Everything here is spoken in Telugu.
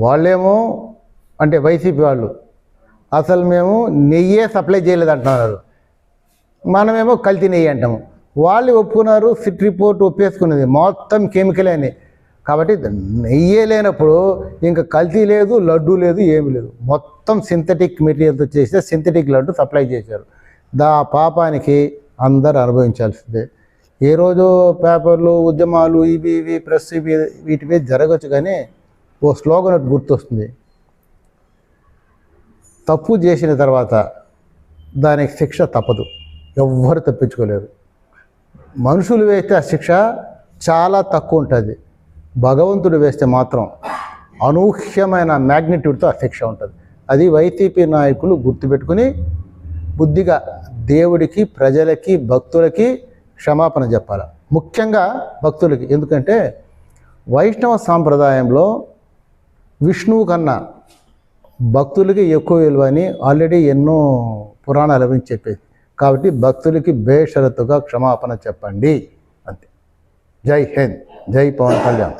వాళ్ళేమో అంటే వైసీపీ వాళ్ళు అసలు మేము నెయ్యే సప్లై చేయలేదు అంటున్నారు, మనమేమో కల్తీ నెయ్యి అంటాము. వాళ్ళు ఒప్పుకున్నారు, సిట్ రిపోర్ట్ ఒప్పేసుకున్నది, మొత్తం కెమికల్ అని. కాబట్టి నెయ్యే లేనప్పుడు ఇంకా కల్తీ లేదు, లడ్డు లేదు, ఏమీ లేదు. మొత్తం సింథటిక్ మెటీరియల్తో చేస్తే సింథటిక్ లడ్డు సప్లై చేశారు. పాపానికి అందరు అనుభవించాల్సిందే. ఏ రోజు పేపర్లు, ఉద్యమాలు, ఇవి ప్రెస్ వీటి మీద జరగచ్చు, కానీ ఓ స్లోగన్ ఒకటి గుర్తొస్తుంది, తప్పు చేసిన తర్వాత దానికి శిక్ష తప్పదు, ఎవ్వరు తప్పించుకోలేరు. మనుషులు వేస్తే ఆ శిక్ష చాలా తక్కువ ఉంటుంది, భగవంతుడు వేస్తే మాత్రం అనూహ్యమైన మ్యాగ్నిట్యూడ్తో ఆ శిక్ష ఉంటుంది. అది వైసీపీ నాయకులు గుర్తుపెట్టుకుని బుద్ధిగా దేవుడికి, ప్రజలకి, భక్తులకి క్షమాపణ చెప్పాలి. ముఖ్యంగా భక్తులకి. ఎందుకంటే వైష్ణవ సాంప్రదాయంలో విష్ణువు కన్నా భక్తులకి ఎక్కువ విలువ అని ఆల్రెడీ ఎన్నో పురాణాలు అవి చెప్పేది. కాబట్టి భక్తులకి బేషరతుగా క్షమాపణ చెప్పండి, అంతే. జై హింద్, జై పవన్ కళ్యాణ్.